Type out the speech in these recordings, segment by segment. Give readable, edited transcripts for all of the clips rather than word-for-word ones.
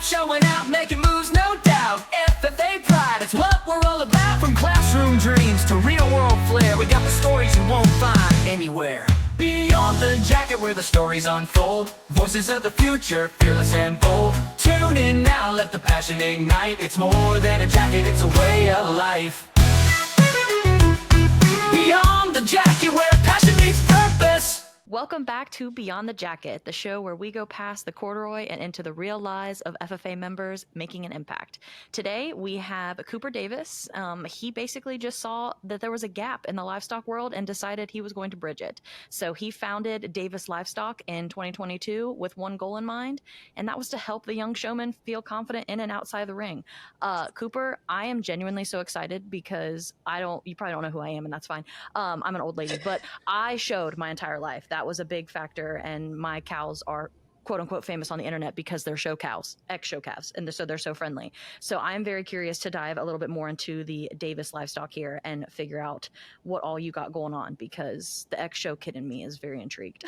showing out, making moves, no doubt. FFA pride, it's what we're all about. From classroom dreams to real world flair, we got the stories you won't find anywhere. Beyond the jacket where the stories unfold, voices of the future, fearless and bold. Tune in now, let the passion ignite. It's more than a jacket, it's a way of life. Beyond the jacket where passion meets purpose. Welcome back to Beyond the Jacket, the show where we go past the corduroy and into the real lives of FFA members making an impact. Today, we have Cooper Davis. He basically just saw that there was a gap in the livestock world and decided he was going to bridge it. So he founded Davis Livestock in 2022 with one goal in mind, and that was to help the young showmen feel confident in and outside the ring. Cooper, I am genuinely so excited because you probably don't know who I am, and that's fine. I'm an old lady, but I showed my entire life. That was a big factor, and my cows are quote unquote famous on the internet because they're show cows, ex-show calves, and so they're so friendly. So I'm very curious to dive a little bit more into the Davis livestock here and figure out what all you got going on, because the ex-show kid in me is very intrigued.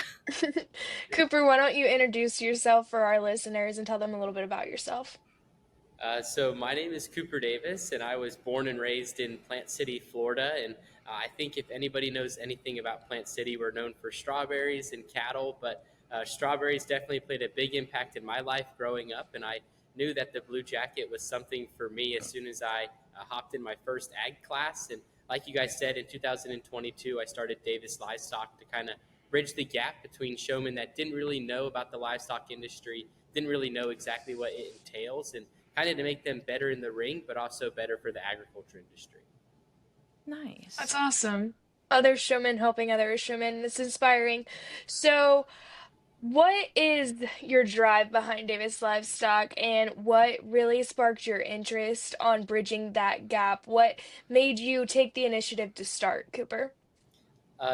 Cooper, why don't you introduce yourself for our listeners and tell them a little bit about yourself? So my name is Cooper Davis, and I was born and raised in Plant City, Florida. And I think if anybody knows anything about Plant City, we're known for strawberries and cattle, but strawberries definitely played a big impact in my life growing up. And I knew that the blue jacket was something for me as soon as I hopped in my first ag class. And like you guys said, in 2022, I started Davis Livestock to kind of bridge the gap between showmen that didn't really know about the livestock industry, didn't really know exactly what it entails, and kind of to make them better in the ring, but also better for the agriculture industry. Nice. That's awesome. Other showmen helping other showmen. It's inspiring. So, what is your drive behind Davis Livestock, and what really sparked your interest on bridging that gap? What made you take the initiative to start, Cooper?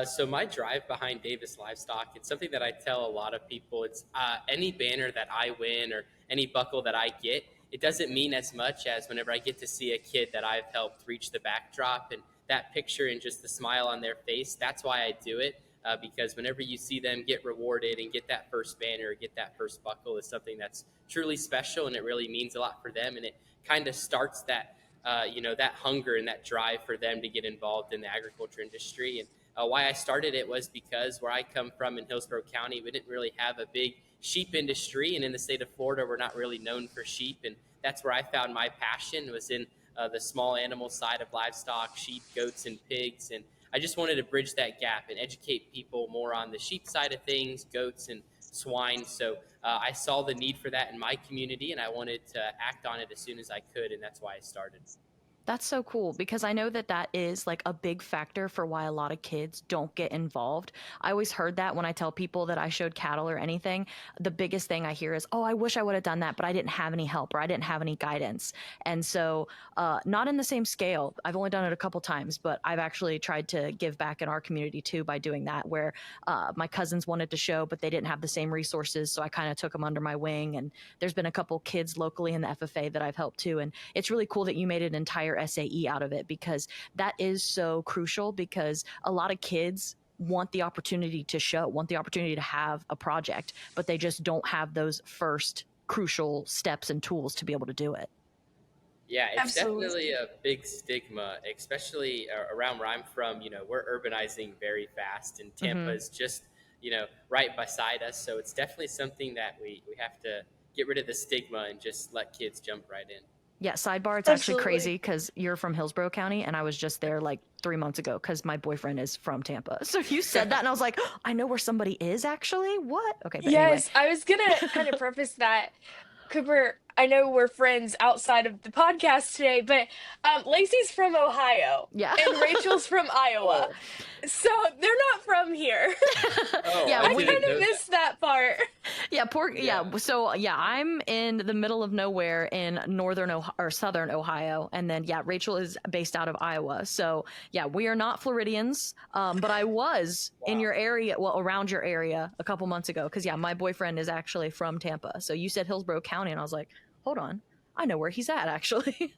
So my drive behind Davis Livestock, it's something that I tell a lot of people. It's any banner that I win or any buckle that I get, it doesn't mean as much as whenever I get to see a kid that I've helped reach the backdrop, and that picture and just the smile on their face. That's why I do it, because whenever you see them get rewarded and get that first banner or get that first buckle is something that's truly special, and it really means a lot for them. And it kind of starts that, that hunger and that drive for them to get involved in the agriculture industry. And why I started it was because where I come from in Hillsborough County, we didn't really have a big sheep industry, and in the state of Florida, we're not really known for sheep. And that's where I found my passion, was in the small animal side of livestock, sheep, goats, and pigs. And I just wanted to bridge that gap and educate people more on the sheep side of things, goats and swine. So I saw the need for that in my community, and I wanted to act on it as soon as I could, and that's why I started. That's so cool, because I know that is like a big factor for why a lot of kids don't get involved. I always heard that when I tell people that I showed cattle or anything. The biggest thing I hear is, oh, I wish I would have done that, but I didn't have any help, or I didn't have any guidance. And so not in the same scale. I've only done it a couple times, but I've actually tried to give back in our community too by doing that, where my cousins wanted to show, but they didn't have the same resources. So I kind of took them under my wing. And there's been a couple kids locally in the FFA that I've helped too. And it's really cool that you made an entire SAE out of it, because that is so crucial, because a lot of kids want the opportunity to show, want the opportunity to have a project, but they just don't have those first crucial steps and tools to be able to do it. Yeah, it's Absolutely. definitely a big stigma, especially around where I'm from. We're urbanizing very fast, and Tampa is just, right beside us. So it's definitely something that we have to get rid of the stigma and just let kids jump right in. Yeah, sidebar, it's actually Absolutely. crazy because you're from Hillsborough County, and I was just there like 3 months ago because my boyfriend is from Tampa. So you said that, and I was like, oh, I know where somebody is actually? What? Okay, but anyway. Yes, I was gonna kind of preface that. Cooper, I know we're friends outside of the podcast today, but Lacey's from Ohio. Yeah. And Rachel's from Iowa. Oh. So they're not from here. Yeah, I I we- didn't kind know of that. missed that part. Yeah, So yeah, I'm in the middle of nowhere in southern Ohio, and then Rachel is based out of Iowa. So yeah, we are not Floridians, but I was in your area, around your area a couple months ago, because my boyfriend is actually from Tampa. So you said Hillsborough County, and I was like, hold on, I know where he's at actually.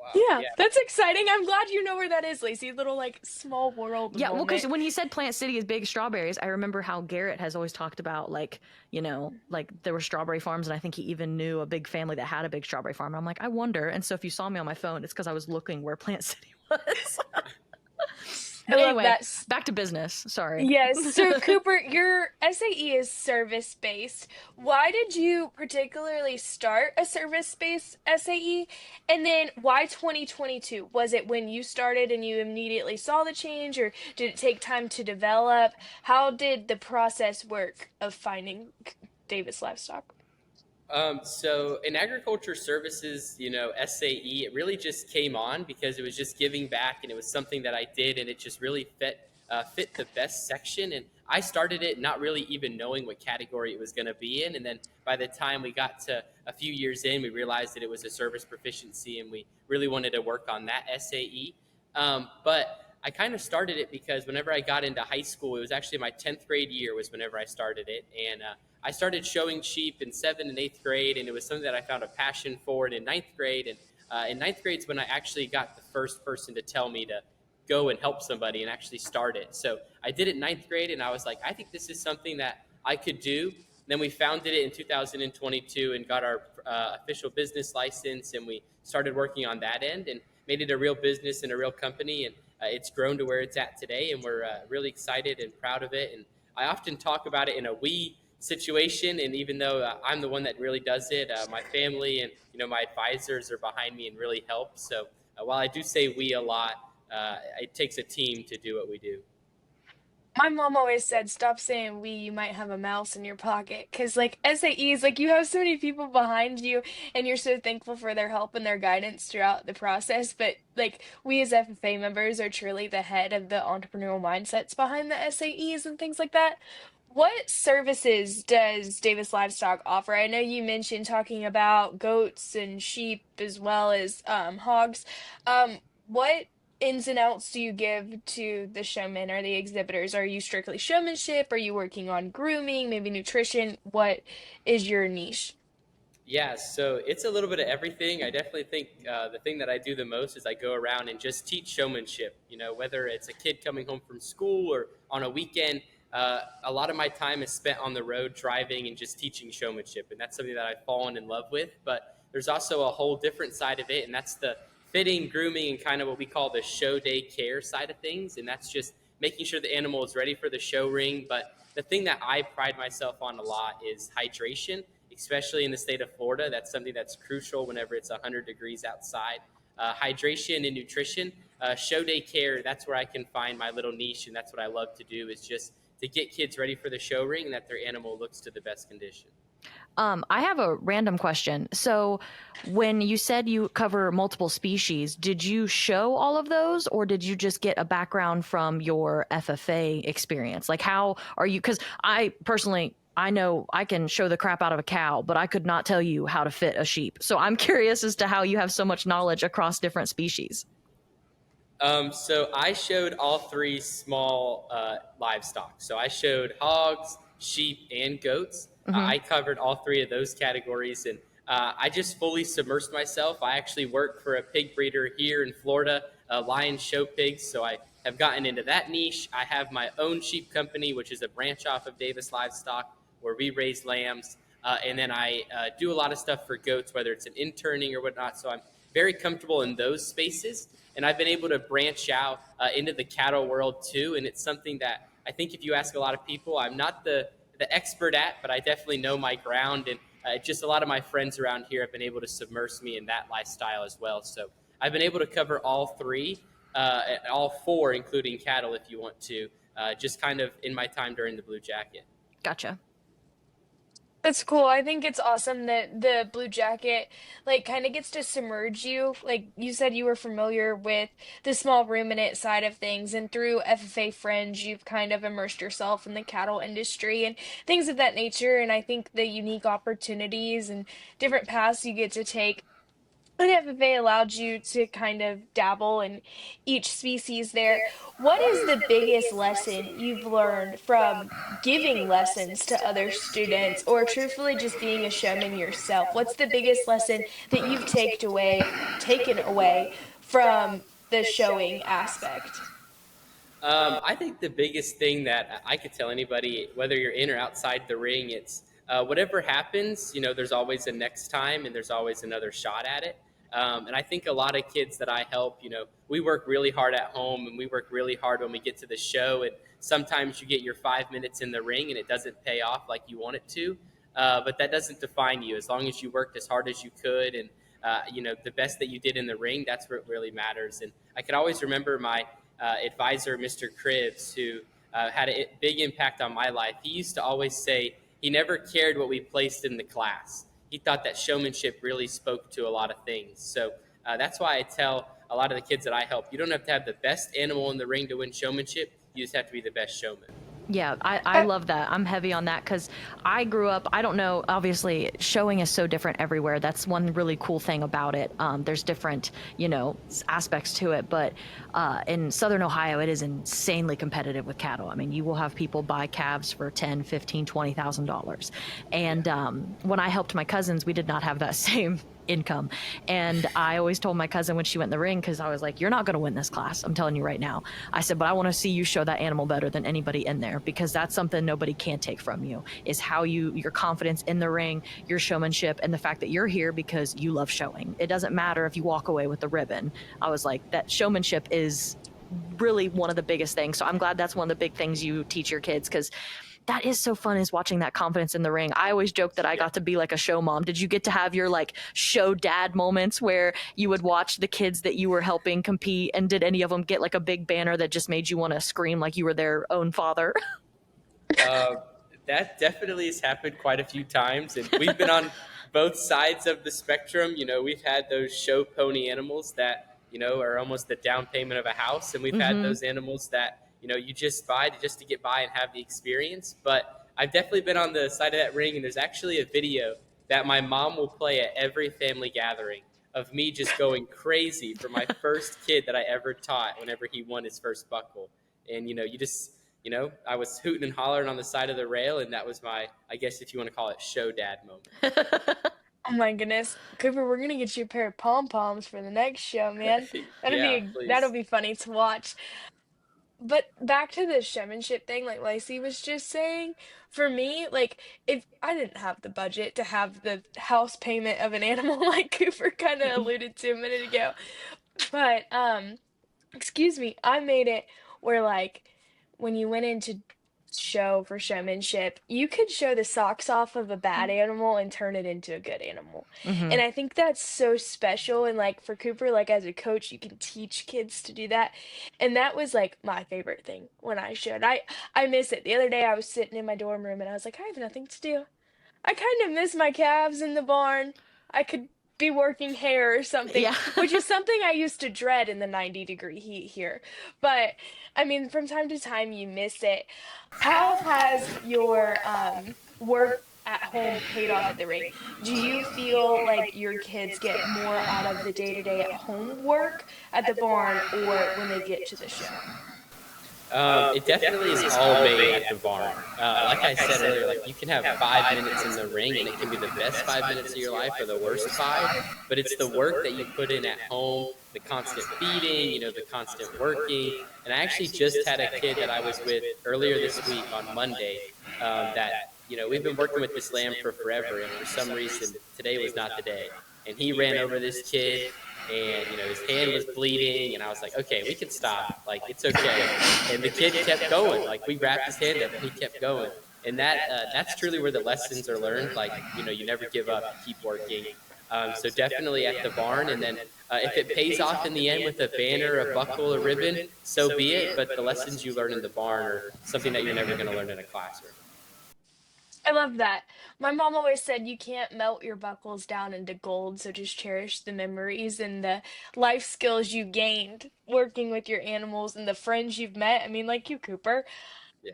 wow. Yeah, Yeah. that's exciting. I'm glad you know where that is, Lacey. Little like small world Yeah, well, because moment. when he said Plant City is big strawberries, I remember how Garrett has always talked about like there were strawberry farms, and I think he even knew a big family that had a big strawberry farm. And I'm like, I wonder. And so if you saw me on my phone, it's because I was looking where Plant City was. I But love anyway, that. back to business. Sorry. Yes. So, Cooper, your SAE is service based. Why did you particularly start a service based SAE? And then why 2022? Was it when you started and you immediately saw the change, or did it take time to develop? How did the process work of finding Davis Livestock? So in agriculture services, SAE, it really just came on because it was just giving back, and it was something that I did, and it just really fit the best section. And I started it not really even knowing what category it was going to be in, and then by the time we got to a few years in, we realized that it was a service proficiency, and we really wanted to work on that SAE. But I kind of started it because whenever I got into high school, it was actually my 10th grade year was whenever I started it, and I started showing sheep in 7th and 8th grade, and it was something that I found a passion for. And in ninth grade, and in ninth grade is when I actually got the first person to tell me to go and help somebody and actually start it. So I did it in ninth grade, and I was like, I think this is something that I could do. Then we founded it in 2022 and got our official business license, and we started working on that end and made it a real business and a real company. And it's grown to where it's at today, and we're really excited and proud of it. And I often talk about it in a we situation, and even though I'm the one that really does it, my family and my advisors are behind me and really help. So while I do say we a lot, it takes a team to do what we do. My mom always said, "Stop saying we, you might have a mouse in your pocket." Because, like, SAEs, like, you have so many people behind you, and you're so thankful for their help and their guidance throughout the process. But, like, we as FFA members are truly the head of the entrepreneurial mindsets behind the SAEs and things like that. What services does Davis Livestock offer? I know you mentioned talking about goats and sheep as well as hogs. What ins and outs do you give to the showmen or the exhibitors? Are you strictly showmanship? Are you working on grooming, maybe nutrition? What is your niche? Yeah, so it's a little bit of everything. I definitely think the thing that I do the most is I go around and just teach showmanship. Whether it's a kid coming home from school or on a weekend, a lot of my time is spent on the road driving and just teaching showmanship. And that's something that I've fallen in love with. But there's also a whole different side of it, and that's the fitting, grooming, and kind of what we call the show day care side of things. And that's just making sure the animal is ready for the show ring. But the thing that I pride myself on a lot is hydration, especially in the state of Florida. That's something that's crucial whenever it's 100 degrees outside. Hydration and nutrition, show day care, that's where I can find my little niche, and that's what I love to do is just to get kids ready for the show ring and that their animal looks to the best condition. I have a random question. So, when you said you cover multiple species, did you show all of those, or did you just get a background from your FFA experience? Like, how are you? Because I personally, I know I can show the crap out of a cow, but I could not tell you how to fit a sheep. So, I'm curious as to how you have so much knowledge across different species. So I showed all three small livestock. So I showed hogs, sheep, and goats. Hmm. I covered all three of those categories, and I just fully submersed myself. I actually work for a pig breeder here in Florida, Lion Show Pigs. So I have gotten into that niche. I have my own sheep company, which is a branch off of Davis Livestock, where we raise lambs. And then I do a lot of stuff for goats, whether it's an interning or whatnot. So I'm very comfortable in those spaces. And I've been able to branch out into the cattle world too. And it's something that I think if you ask a lot of people, I'm not the expert at, but I definitely know my ground. And just a lot of my friends around here have been able to submerge me in that lifestyle as well. So I've been able to cover all three, all four, including cattle, if you want to, just kind of in my time during the Blue Jacket. Gotcha. That's cool. I think it's awesome that the Blue Jacket like kind of gets to submerge you. Like you said, you were familiar with the small ruminant side of things, and through FFA Fringe, you've kind of immersed yourself in the cattle industry and things of that nature. And I think the unique opportunities and different paths you get to take And if they allowed you to kind of dabble in each species there, what is the biggest lesson you've learned from giving lessons to other students or truthfully just being a showman yourself? What's the biggest lesson that you've taken away from the showing aspect? I think the biggest thing that I could tell anybody, whether you're in or outside the ring, it's whatever happens, there's always a next time and there's always another shot at it. And I think a lot of kids that I help, we work really hard at home and we work really hard when we get to the show. And sometimes you get your 5 minutes in the ring and it doesn't pay off like you want it to. But that doesn't define you. As long as you worked as hard as you could and, the best that you did in the ring, that's what really matters. And I can always remember my advisor, Mr. Cribbs, who had a big impact on my life. He used to always say he never cared what we placed in the class. He thought that showmanship really spoke to a lot of things. So that's why I tell a lot of the kids that I help, you don't have to have the best animal in the ring to win showmanship. You just have to be the best showman. Yeah, I love that. I'm heavy on that because I grew up, I don't know, obviously showing is so different everywhere. That's one really cool thing about it. There's different, aspects to it, but in Southern Ohio, it is insanely competitive with cattle. I mean, you will have people buy calves for 10, 15, $20,000. And when I helped my cousins, we did not have that same income. And I always told my cousin when she went in the ring, because I was like, you're not going to win this class. I'm telling you right now. I said, but I want to see you show that animal better than anybody in there, because that's something nobody can take from you, is how your confidence in the ring, your showmanship, and the fact that you're here because you love showing. It doesn't matter if you walk away with the ribbon. I was like, that showmanship is really one of the biggest things. So I'm glad that's one of the big things you teach your kids, because that is so fun, is watching that confidence in the ring. I always joke that I got to be like a show mom. Did you get to have your like show dad moments where you would watch the kids that you were helping compete, and did any of them get like a big banner that just made you want to scream like you were their own father? Uh, that definitely has happened quite a few times, and we've been on both sides of the spectrum. We've had those show pony animals that are almost the down payment of a house, and we've had Mm-hmm. those animals that you just buy just to get by and have the experience. But I've definitely been on the side of that ring, and there's actually a video that my mom will play at every family gathering of me just going crazy for my first kid that I ever taught whenever he won his first buckle. And you just I was hooting and hollering on the side of the rail, and that was my, I guess if you want to call it, show dad moment. Oh my goodness. Cooper, we're gonna get you a pair of pom poms for the next show, man. Yeah, That'll please. be funny to watch. But back to the showmanship thing, like Lacey was just saying, for me, like if I didn't have the budget to have the house payment of an animal like Cooper kind of alluded to a minute ago, but excuse me, I made it where like when you went into show for showmanship, you could show the socks off of a bad animal and turn it into a good animal. Mm-hmm. And I think that's so special. And like for Cooper, like as a coach, you can teach kids to do that. And that was like my favorite thing when I showed. I miss it. The other day I was sitting in my dorm room and I was like, I have nothing to do. I kind of miss my calves in the barn. I could be working hair or something, Yeah. which is something I used to dread in the 90-degree heat here. But I mean, from time to time you miss it. How has your work at home paid off at the ring? Do you feel like your kids get more out of the day-to-day at home work at the barn or when they get to the show? It definitely is all made at the barn. Like I said earlier, like you can have 5 minutes in the ring, and it can be the best 5 minutes of your life or the worst five. But it's the work that you put in at home, the constant feeding, the constant working. And I actually just had a kid that I was with earlier this week on Monday. That we've been working with this lamb for forever, and for some reason today was not the day. And he ran over this kid, and his hand was bleeding, and I was like, okay, we can stop, like it's okay. And the kid kept going, like we wrapped his hand up and he kept going. And that's truly where the lessons are learned, like you never give up, you keep working. So definitely at the barn, and then if it pays off in the end with a banner, a buckle, a ribbon, so be it. But the lessons you learn in the barn are something that you're never going to learn in a classroom. I love that. My mom always said you can't melt your buckles down into gold, so just cherish the memories and the life skills you gained working with your animals and the friends you've met. I mean, like you, Cooper. Yeah.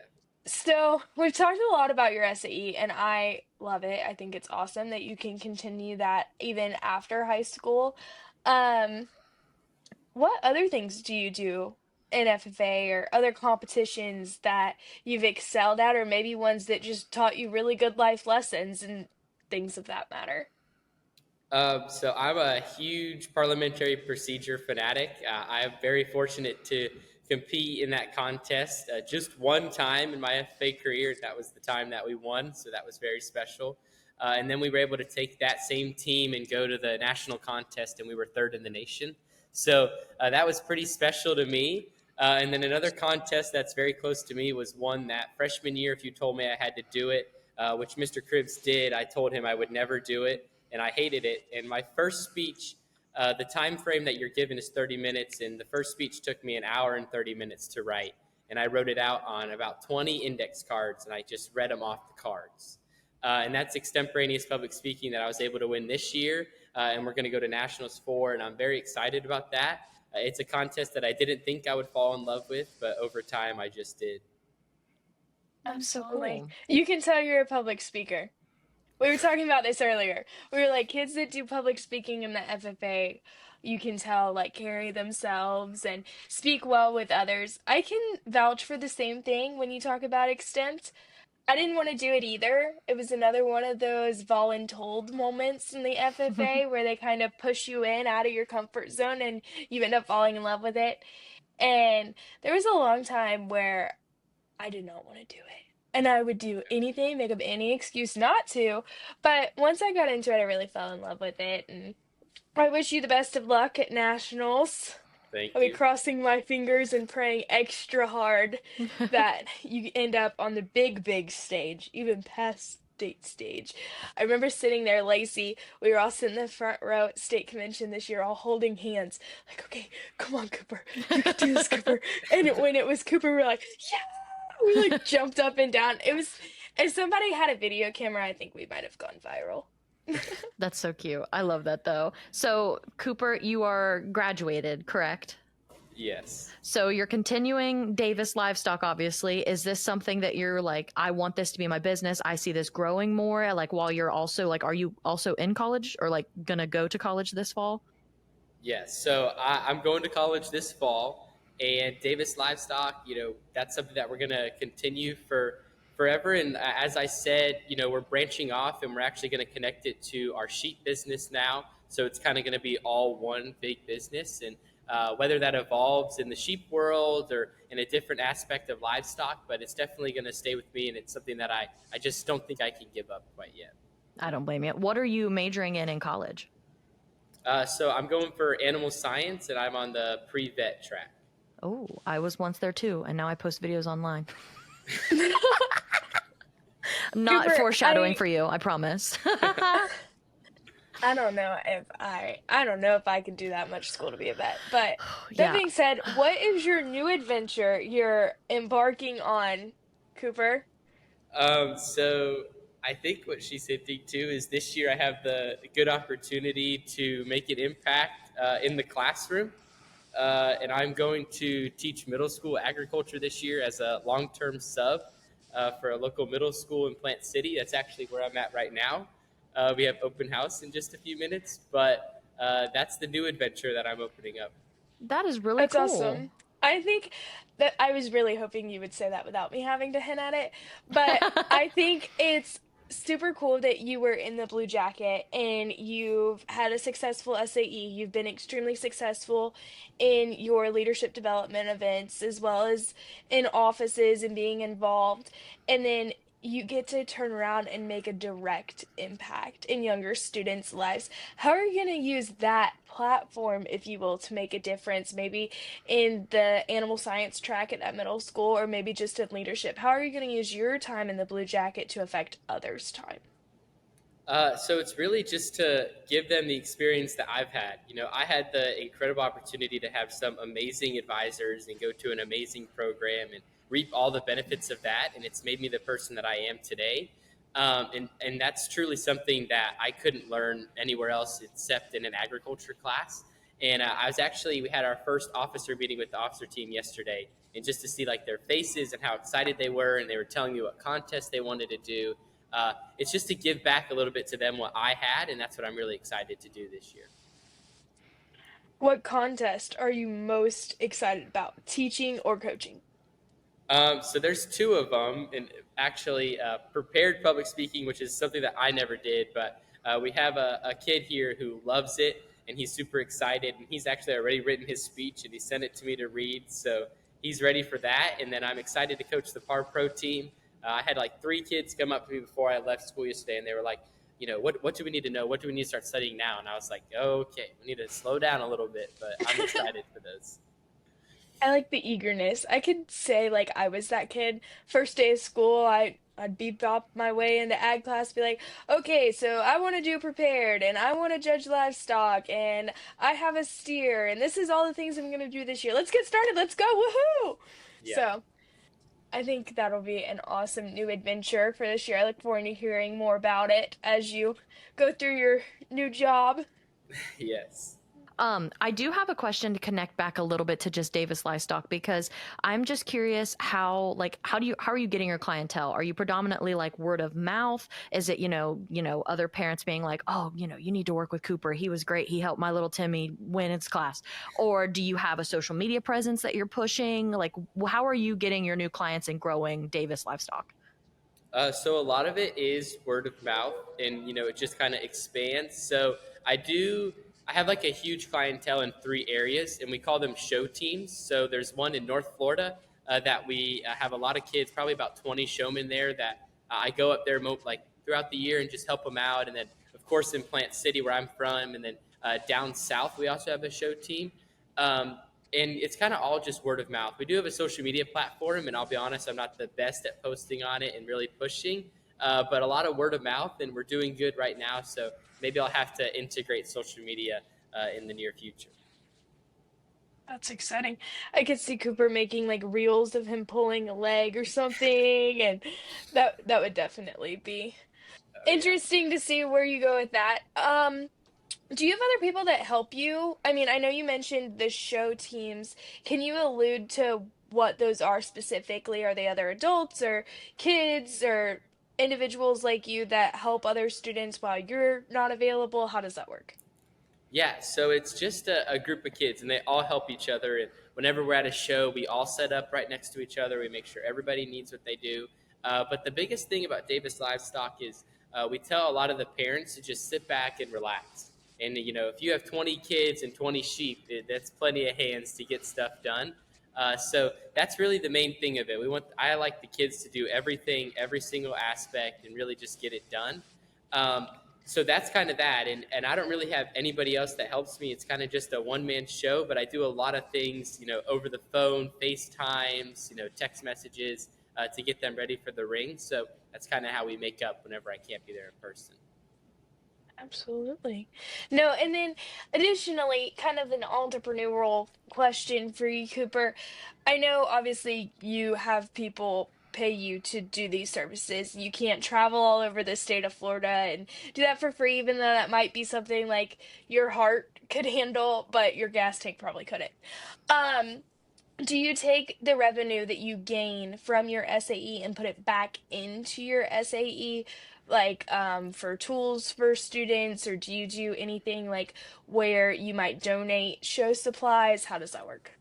So we've talked a lot about your SAE, and I love it. I think it's awesome that you can continue that even after high school. Um, what other things do you do in FFA or other competitions that you've excelled at, or maybe ones that just taught you really good life lessons and things of that matter? So I'm a huge parliamentary procedure fanatic. I'm very fortunate to compete in that contest just one time in my FFA career. That was the time that we won, so that was very special. And then we were able to take that same team and go to the national contest, and we were third in the nation. So that was pretty special to me. And then another contest that's very close to me was one that freshman year, if you told me I had to do it, which Mr. Cribbs did, I told him I would never do it, and I hated it. And my first speech, the time frame that you're given is 30 minutes, and the first speech took me an hour and 30 minutes to write. And I wrote it out on about 20 index cards, and I just read them off the cards. And that's extemporaneous public speaking that I was able to win this year, and we're going to go to nationals for, and I'm very excited about that. It's a contest that I didn't think I would fall in love with, but over time I just did. That's so Absolutely. cool. You can tell you're a public speaker. We were talking about this earlier. We were like, kids that do public speaking in the FFA, you can tell, like, carry themselves and speak well with others. I can vouch for the same thing when you talk about extempt. I didn't want to do it either. It was another one of those voluntold moments in the FFA where they kind of push you in out of your comfort zone and you end up falling in love with it. And there was a long time where I did not want to do it. And I would do anything, make up any excuse not to. But once I got into it, I really fell in love with it. And I wish you the best of luck at nationals. I'll Thank be you. crossing my fingers and praying extra hard that you end up on the big, big stage, even past state stage. I remember sitting there, Lacey. We were all sitting in the front row at state convention this year, all holding hands. Like, okay, come on, Cooper. You can do this, Cooper. And when it was Cooper, we were like, yeah! We like jumped up and down. It was, if somebody had a video camera, I think we might have gone viral. That's so cute. I love that though. So, Cooper, you are graduated, correct? Yes. So you're continuing Davis Livestock, obviously. Is this something that you're like, I want this to be my business? I see this growing more. Like, while you're also like, are you also in college or like gonna go to college this fall? Yes. So I'm going to college this fall, and Davis Livestock, that's something that we're going to continue for forever. And as I said, we're branching off, and we're actually going to connect it to our sheep business now. So it's kind of going to be all one big business. And whether that evolves in the sheep world or in a different aspect of livestock, but it's definitely going to stay with me, and it's something that I just don't think I can give up quite yet. I don't blame you. What are you majoring in college? So I'm going for animal science, and I'm on the pre-vet track. Oh, I was once there too, and now I post videos online. Not Cooper, foreshadowing for you, I promise. I don't know if I don't know if I could do that much school to be a vet. But that Yeah. being said, what is your new adventure you're embarking on, Cooper? So I think what she's hinting to is this year I have the good opportunity to make an impact in the classroom. And I'm going to teach middle school agriculture this year as a long-term sub for a local middle school in Plant City. That's actually where I'm at right now. We have open house in just a few minutes, but that's the new adventure that I'm opening up. That is really That's cool. awesome. I think that I was really hoping you would say that without me having to hint at it, but I think it's super cool that you were in the Blue Jacket and you've had a successful SAE. You've been extremely successful in your leadership development events as well as in offices and being involved. And then you get to turn around and make a direct impact in younger students' lives. How are you going to use that platform, if you will, to make a difference, maybe in the animal science track at that middle school, or maybe just in leadership? How are you going to use your time in the Blue Jacket to affect others' time? So it's really just to give them the experience that I've had. I had the incredible opportunity to have some amazing advisors and go to an amazing program and reap all the benefits of that. And it's made me the person that I am today. And that's truly something that I couldn't learn anywhere else except in an agriculture class. And we had our first officer meeting with the officer team yesterday, and just to see like their faces and how excited they were, and they were telling me what contests they wanted to do. It's just to give back a little bit to them what I had, and that's what I'm really excited to do this year. What contest are you most excited about, teaching or coaching? So there's two of them, and actually prepared public speaking, which is something that I never did, but we have a kid here who loves it, and he's super excited, and he's actually already written his speech, and he sent it to me to read, so he's ready for that. And then I'm excited to coach the Par Pro team. I had like three kids come up to me before I left school yesterday, and they were like, what do we need to know? What do we need to start studying now? And I was like, okay, we need to slow down a little bit, but I'm excited for those. I like the eagerness. I could say like I was that kid. First day of school, I'd bebop my way into ag class, be like, okay, so I want to do prepared, and I want to judge livestock, and I have a steer, and this is all the things I'm gonna do this year. Let's get started. Let's go. Woohoo! Yeah. So I think that'll be an awesome new adventure for this year. I look forward to hearing more about it as you go through your new job. Yes. I do have a question to connect back a little bit to just Davis Livestock because I'm just curious how are you getting your clientele? Are you predominantly like word of mouth? Is it, other parents being like, oh, you need to work with Cooper. He was great. He helped my little Timmy win its class. Or do you have a social media presence that you're pushing? Like, how are you getting your new clients and growing Davis Livestock? So a lot of it is word of mouth, and it just kind of expands. So I do. I have like a huge clientele in three areas, and we call them show teams. So there's one in North Florida that we have a lot of kids, probably about 20 showmen there that I go up there like throughout the year and just help them out. And then of course in Plant City where I'm from, and then down south we also have a show team. Um, and it's kind of all just word of mouth. We do have a social media platform, and I'll be honest, I'm not the best at posting on it and really pushing, but a lot of word of mouth, and we're doing good right now. So maybe I'll have to integrate social media in the near future. That's exciting. I could see Cooper making like reels of him pulling a leg or something, and that would definitely be Oh yeah. interesting to see where you go with that. Do you have other people that help you? I mean, I know you mentioned the show teams. Can you allude to what those are specifically? Are they other adults or kids or individuals like you that help other students while you're not available? How does that work? Yeah, so it's just a group of kids, and they all help each other. And whenever we're at a show, we all set up right next to each other. We make sure everybody needs what they do. But the biggest thing about Davis Livestock is we tell a lot of the parents to just sit back and relax. And if you have 20 kids and 20 sheep, that's plenty of hands to get stuff done. So that's really the main thing of it. I like the kids to do everything, every single aspect, and really just get it done. Um, so that's kind of that, and I don't really have anybody else that helps me. It's kind of just a one-man show, but I do a lot of things, over the phone, FaceTimes, text messages to get them ready for the ring. So that's kind of how we make up whenever I can't be there in person. Absolutely. No, and then additionally, kind of an entrepreneurial question for you, Cooper. I know obviously you have people pay you to do these services. You can't travel all over the state of Florida and do that for free, even though that might be something like your heart could handle, but your gas tank probably couldn't. Um, do you take the revenue that you gain from your SAE and put it back into your SAE, like for tools for students, or do you do anything like where you might donate show supplies? How does that work?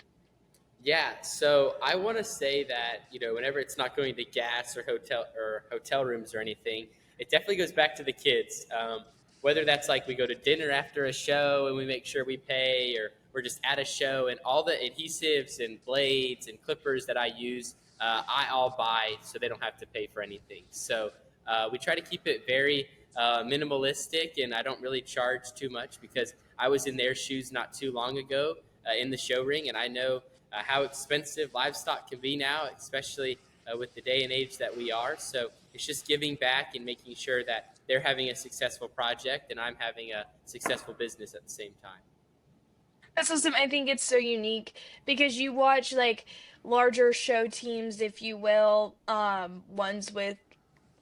Yeah, so I want to say that whenever it's not going to gas or hotel rooms or anything, it definitely goes back to the kids. Whether that's like we go to dinner after a show and we make sure we pay, or we're just at a show, and all the adhesives and blades and clippers that I use, I all buy so they don't have to pay for anything. So we try to keep it very minimalistic, and I don't really charge too much because I was in their shoes not too long ago in the show ring, and I know how expensive livestock can be now, especially with the day and age that we are. So it's just giving back and making sure that they're having a successful project and I'm having a successful business at the same time. That's awesome. I think it's so unique because you watch like larger show teams, if you will, ones with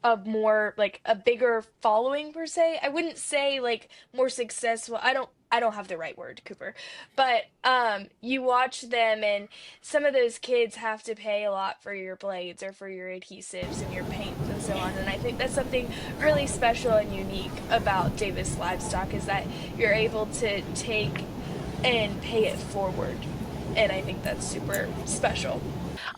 a more like a bigger following per se. I wouldn't say like more successful. I don't have the right word, Cooper, but you watch them and some of those kids have to pay a lot for your blades or for your adhesives and your paints and so on. And I think that's something really special and unique about Davis Livestock is that you're able to take and pay it forward. And I think that's super special.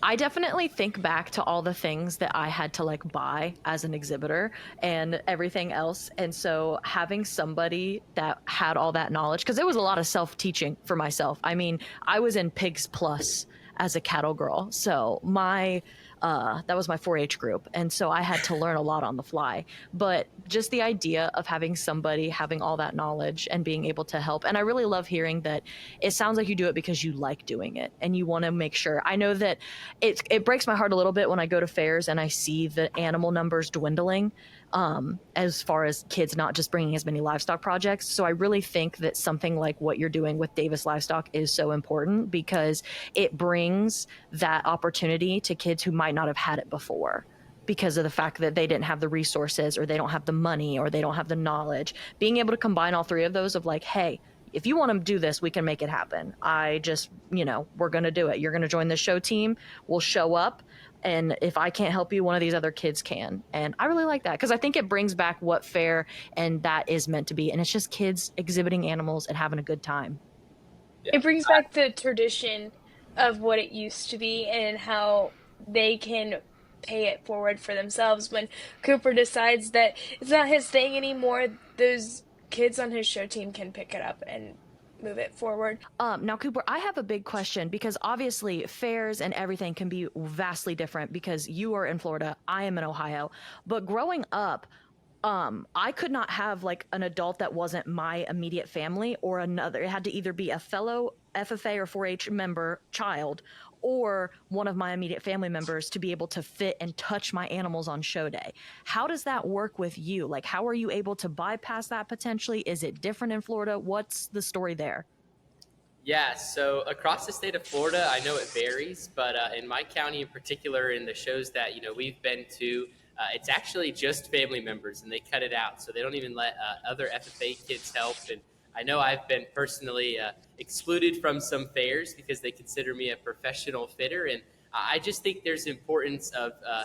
I definitely think back to all the things that I had to like buy as an exhibitor and everything else. And so having somebody that had all that knowledge, because it was a lot of self-teaching for myself. I mean, I was in Pigs Plus as a cattle girl. So that was my 4-H group. And so I had to learn a lot on the fly. But just the idea of having somebody having all that knowledge and being able to help. And I really love hearing that it sounds like you do it because you like doing it and you want to make sure. I know that it breaks my heart a little bit when I go to fairs and I see the animal numbers dwindling, as far as kids not just bringing as many livestock projects. So I really think that something like what you're doing with Davis Livestock is so important because it brings that opportunity to kids who might not have had it before because of the fact that they didn't have the resources or they don't have the money or they don't have the knowledge. Being able to combine all three of those of like, hey, if you want to do this, we can make it happen. I just, we're going to do it. You're going to join the show team. We'll show up. And if I can't help you, one of these other kids can. And I really like that because I think it brings back what fair and that is meant to be. And it's just kids exhibiting animals and having a good time. It brings back the tradition of what it used to be and how they can pay it forward for themselves. When Cooper decides that it's not his thing anymore, those kids on his show team can pick it up and move it forward. Now, Cooper, I have a big question because obviously fairs and everything can be vastly different because you are in Florida, I am in Ohio. But growing up, I could not have like an adult that wasn't my immediate family or another. It had to either be a fellow FFA or 4-H member child or one of my immediate family members to be able to fit and touch my animals on show day. How does that work with you? Like, how are you able to bypass that potentially? Is it different in Florida? What's the story there? Yeah, so across the state of Florida, I know it varies, but in my county in particular, in the shows that we've been to, it's actually just family members, and they cut it out, so they don't even let other FFA kids help. And I know I've been personally excluded from some fairs because they consider me a professional fitter, and I just think there's importance of a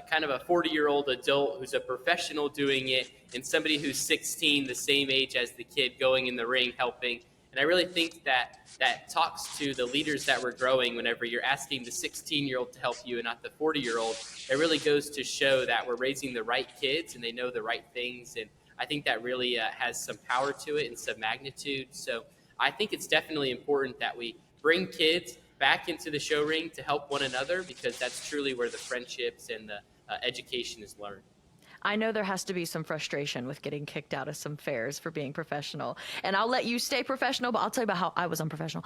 kind of a 40-year-old adult who's a professional doing it, and somebody who's 16, the same age as the kid, going in the ring helping. And I really think that talks to the leaders that we're growing whenever you're asking the 16-year-old to help you and not the 40-year-old. It really goes to show that we're raising the right kids and they know the right things. And I think that really has some power to it and some magnitude. So I think it's definitely important that we bring kids back into the show ring to help one another because that's truly where the friendships and the education is learned. I know there has to be some frustration with getting kicked out of some fairs for being professional. And I'll let you stay professional, but I'll tell you about how I was unprofessional.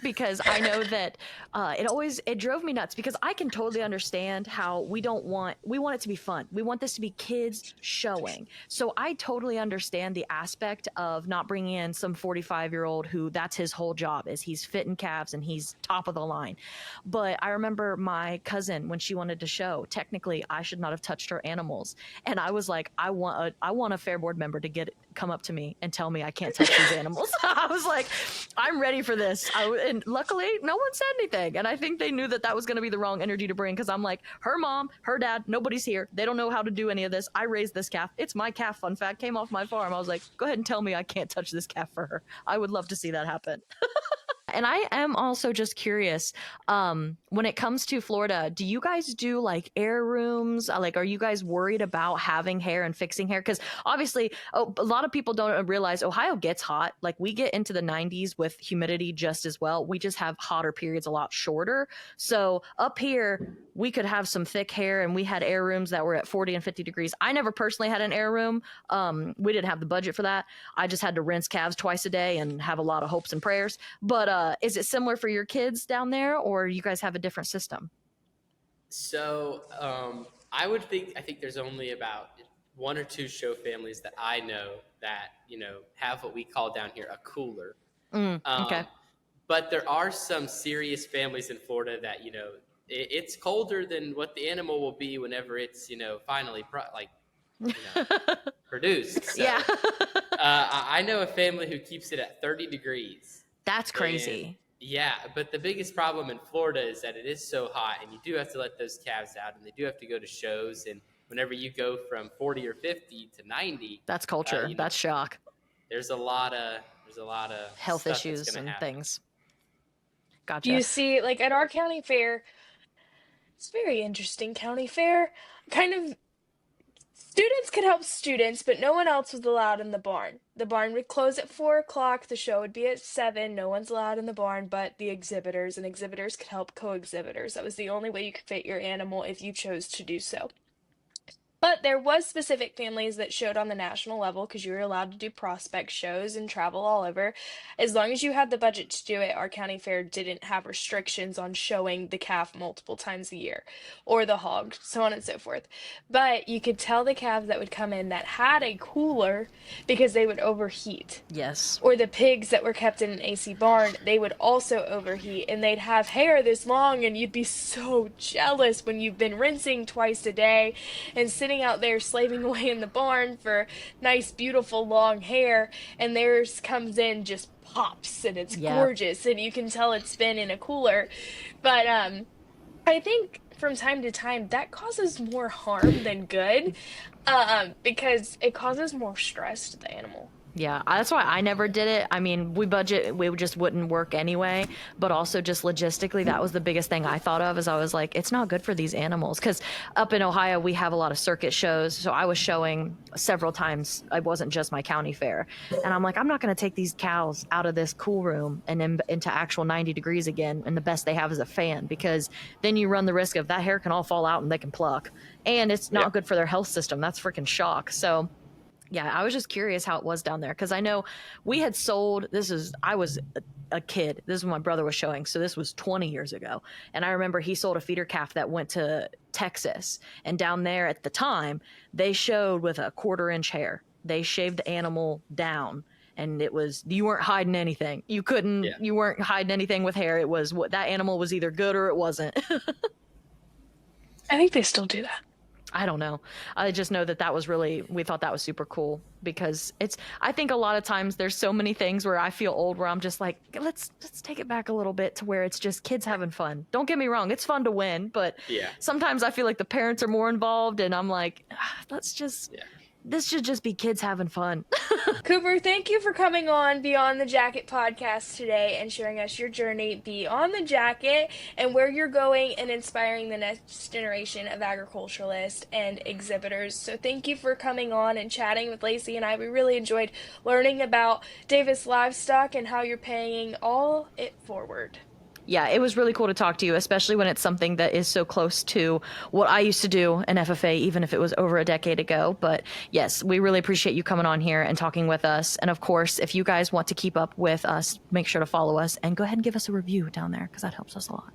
Because I know that it drove me nuts because I can totally understand how we want it to be fun. We want this to be kids showing. So I totally understand the aspect of not bringing in some 45-year-old who that's his whole job is he's fitting calves and he's top of the line. But I remember my cousin when she wanted to show, technically I should not have touched her animals. And I was like, I want a fair board member to come up to me and tell me I can't touch these animals. I was like, I'm ready for this. And luckily, no one said anything. And I think they knew that was going to be the wrong energy to bring because I'm like, her mom, her dad, nobody's here. They don't know how to do any of this. I raised this calf. It's my calf, fun fact, came off my farm. I was like, go ahead and tell me I can't touch this calf for her. I would love to see that happen. And I am also just curious, when it comes to Florida, do you guys do like air rooms? Like, are you guys worried about having hair and fixing hair? Because obviously, a lot of people don't realize Ohio gets hot. Like we get into the 90s with humidity just as well. We just have hotter periods a lot shorter. So up here, we could have some thick hair and we had air rooms that were at 40 and 50 degrees. I never personally had an air room. We didn't have the budget for that. I just had to rinse calves twice a day and have a lot of hopes and prayers. But is it similar for your kids down there or you guys have a different system? So I think there's only about one or two show families that I know that, have what we call down here a cooler. Okay. But there are some serious families in Florida that, it's colder than what the animal will be whenever it's, finally produced. So, Yeah. I know a family who keeps it at 30 degrees. That's And crazy. yeah, but the biggest problem in Florida is that it is so hot, and you do have to let those calves out, and they do have to go to shows. And whenever you go from 40 or 50 to 90, That's culture. That's shock. There's a lot of Health stuff that's issues going to and happen. things. Gotcha. You see, like at our county fair, it's a very interesting county fair. Kind of students could help students, but no one else was allowed in the barn. The barn would close at 4 o'clock. The show would be at 7. No one's allowed in the barn but the exhibitors, and exhibitors could help co-exhibitors. That was the only way you could fit your animal if you chose to do so. But there was specific families that showed on the national level because you were allowed to do prospect shows and travel all over. As long as you had the budget to do it, our county fair didn't have restrictions on showing the calf multiple times a year or the hog, so on and so forth. But you could tell the calves that would come in that had a cooler because they would overheat. Yes. Or the pigs that were kept in an AC barn, they would also overheat and they'd have hair this long, and you'd be so jealous when you've been rinsing twice a day and sitting out there slaving away in the barn for nice, beautiful, long hair, and theirs comes in just pops and it's gorgeous, and you can tell it's been in a cooler. But I think from time to time that causes more harm than good, because it causes more stress to the animal. Yeah, that's why I never did it. I mean, we just wouldn't work anyway, but also just logistically, that was the biggest thing I thought of, is I was like, it's not good for these animals. Because up in Ohio, we have a lot of circuit shows, so I was showing several times. It wasn't just my county fair. And I'm like, I'm not going to take these cows out of this cool room and then into actual 90 degrees again, and the best they have is a fan, because then you run the risk of that hair can all fall out and they can pluck. And it's not good for their health system. That's freaking shock. So yeah, I was just curious how it was down there, because I know we had sold, I was a kid. This is when my brother was showing, so this was 20 years ago. And I remember he sold a feeder calf that went to Texas. And down there at the time, they showed with a 1/4-inch hair. They shaved the animal down. And you weren't hiding anything. You weren't hiding anything with hair. It was that animal was either good or it wasn't. I think they still do that. I don't know. I just know that we thought that was super cool, because I think a lot of times there's so many things where I feel old, where I'm just like, let's take it back a little bit to where it's just kids having fun. Don't get me wrong. It's fun to win, but sometimes I feel like the parents are more involved, and I'm like, this should just be kids having fun. Cooper, thank you for coming on Beyond the Jacket podcast today and sharing us your journey beyond the jacket and where you're going and inspiring the next generation of agriculturalists and exhibitors. So thank you for coming on and chatting with Lacie and I. We really enjoyed learning about Davis Livestock and how you're paying all it forward. Yeah, it was really cool to talk to you, especially when it's something that is so close to what I used to do in FFA, even if it was over a decade ago. But yes, we really appreciate you coming on here and talking with us. And of course, if you guys want to keep up with us, make sure to follow us and go ahead and give us a review down there, because that helps us a lot.